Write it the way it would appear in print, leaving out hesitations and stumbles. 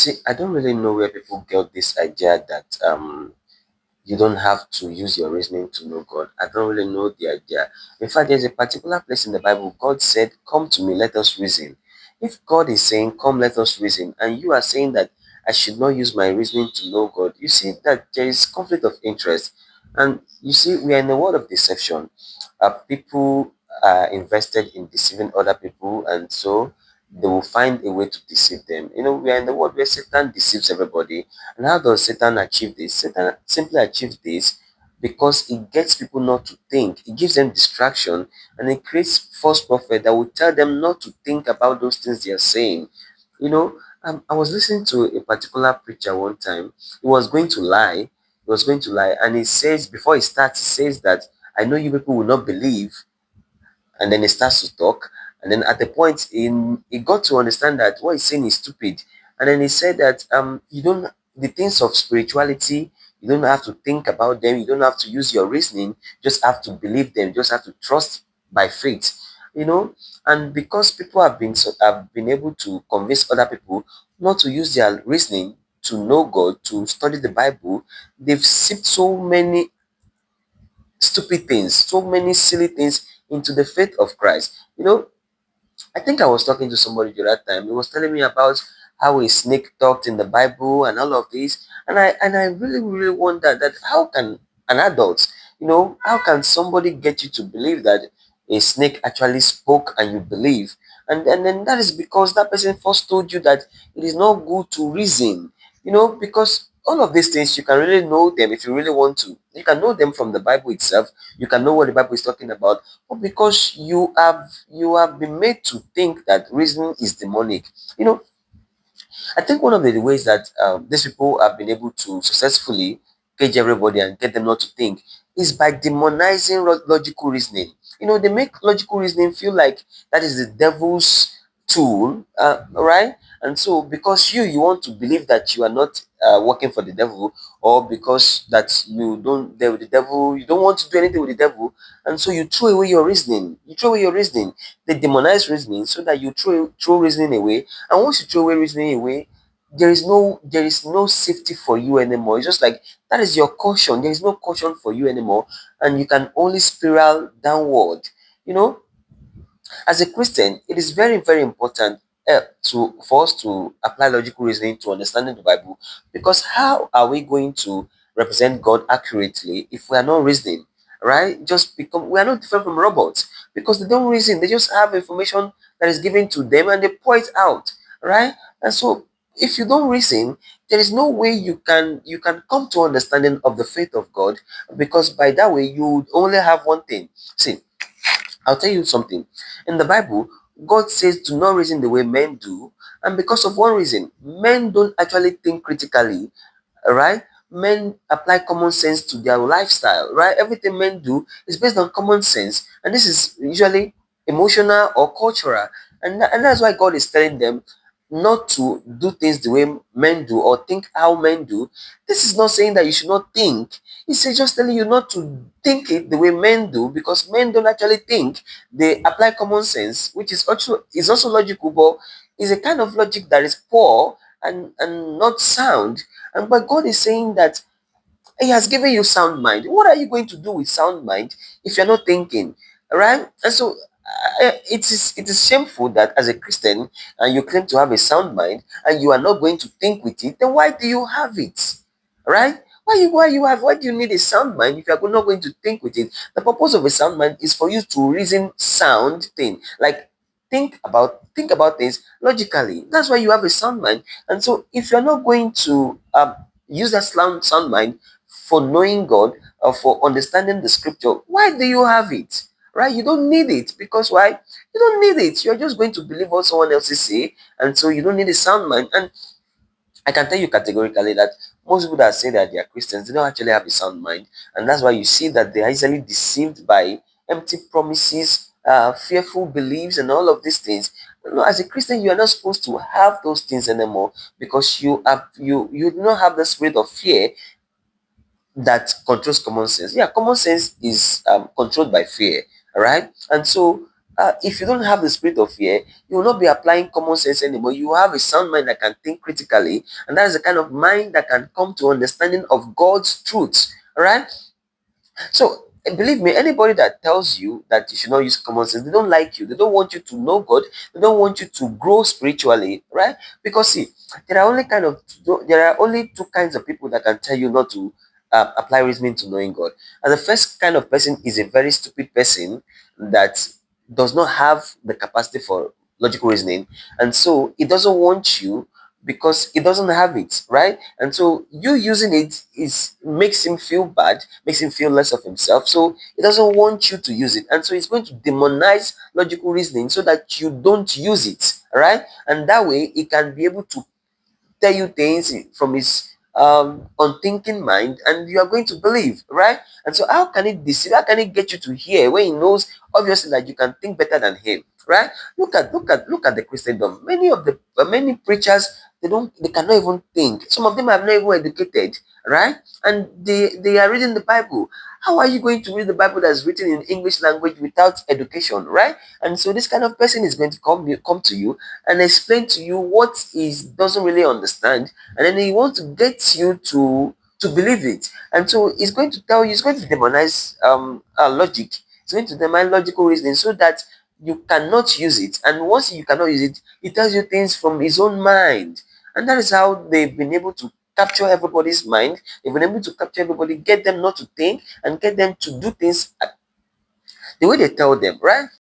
see, I don't really know where people get this idea that you don't have to use your reasoning to know God. I don't really know the idea. In fact, there's a particular place in the Bible, God said, "Come to me, let us reason." If God is saying, "Come, let us reason," and you are saying that I should not use my reasoning to know God, you see that there is conflict of interest. And you see, we are in a world of deception. People are invested in deceiving other people, and so they will find a way to deceive them. We are in the world where Satan deceives everybody. And how does Satan achieve this? Satan simply achieves this because it gets people not to think. It gives them distraction, and it creates false prophet that will tell them not to think about those things they are saying. I was listening to a particular preacher one time. He was going to lie. He was going to lie, and he says before he starts, he says that I know you people will not believe, and then he starts to talk. And then at the point in he got to understand that what he's saying is stupid. And then he said that you don't the things of spirituality, you don't have to think about them, you don't have to use your reasoning, just have to believe them, just have to trust by faith. You know, and because people have been able to convince other people not to use their reasoning to know God, to study the Bible, they've sipped so many stupid things, so many silly things into the faith of Christ. I think I was talking to somebody the other time. He was telling me about how a snake talked in the Bible and all of this. And I really, really wonder that how can an adult, how can somebody get you to believe that a snake actually spoke and you believe? And then that is because that person first told you that it is not good to reason, because all of these things you can really know them if you really want to. You can know them from the Bible itself. You can know what the Bible is talking about, but because you have been made to think that reasoning is demonic. I think one of the ways that these people have been able to successfully cage everybody and get them not to think is by demonizing logical reasoning. They make logical reasoning feel like that is the devil's tool, right? And so, because you want to believe that you are not working for the devil, or because that the devil, you don't want to do anything with the devil, and so you throw away your reasoning. You throw away your reasoning. They demonize reasoning so that you throw reasoning away, and once you throw away reasoning away, there is no safety for you anymore. It's just like that is your caution. There is no caution for you anymore, and you can only spiral downward. You know, as a Christian, it is very, very important for us to apply logical reasoning to understanding the Bible, because how are we going to represent God accurately if we are not reasoning? Right? Just become we are not different from robots because they don't reason. They just have information that is given to them and they pour it out. Right? And so if you don't reason, there is no way you can come to understanding of the faith of God, because by that way you would only have one thing. See, I'll tell you something. In the Bible, God says to not reason the way men do, and because of one reason, men don't actually think critically, right? Men apply common sense to their lifestyle, right? Everything men do is based on common sense, and this is usually emotional or cultural, and that's why God is telling them not to do things the way men do or think how men do. This is not saying that you should not think. It's just telling you not to think it the way men do, because men don't actually think. They apply common sense, which is also logical, but is a kind of logic that is poor and not sound. And but God is saying that He has given you sound mind. What are you going to do with sound mind if you're not thinking? Right? And so it is shameful that as a Christian and you claim to have a sound mind and you are not going to think with it, then why do you have it? Right? Why do you need a sound mind if you're not going to think with it? The purpose of a sound mind is for you to reason sound thing. Like think about things logically. That's why you have a sound mind. And so if you're not going to use that sound mind for knowing God or for understanding the scripture, why do you have it? Right? You don't need it, because why? You don't need it. You're just going to believe what someone else is say, and so you don't need a sound mind. And I can tell you categorically that most people that say that they are Christians, they don't actually have a sound mind, and that's why you see that they are easily deceived by empty promises, fearful beliefs, and all of these things. As a Christian, you are not supposed to have those things anymore, because you do not have the spirit of fear that controls common sense. Yeah, common sense is controlled by fear, right? And so if you don't have the spirit of fear, you will not be applying common sense anymore. You have a sound mind that can think critically, and that is the kind of mind that can come to understanding of God's truth. All right. So believe me, anybody that tells you that you should not use common sense, they don't like you. They don't want you to know God. They don't want you to grow spiritually, right? Because see, there are only two kinds of people that can tell you not to apply reasoning to knowing God. And the first kind of person is a very stupid person that does not have the capacity for logical reasoning, and so it doesn't want you because it doesn't have it, right? And so you using it is makes him feel bad, makes him feel less of himself. So it doesn't want you to use it, and so it's going to demonize logical reasoning so that you don't use it, right? And that way it can be able to tell you things from his unthinking mind, and you are going to believe, right? And so how can it deceive? How can it get you to hear when he knows obviously that you can think better than him, right? Look at the Christendom. Many preachers, they cannot even think. Some of them are not even educated, right? And they are reading the Bible. How are you going to read the Bible that's written in English language without education, right? And so this kind of person is going to come to you and explain to you what he doesn't really understand, and then he wants to get you to believe it. And so he's going to tell you, he's going to demonize logic. He's going to demonize logical reasoning so that you cannot use it. And once you cannot use it, he tells you things from his own mind. And that is how they've been able to capture everybody's mind. They've been able to capture everybody, get them not to think, and get them to do things the way they tell them, right?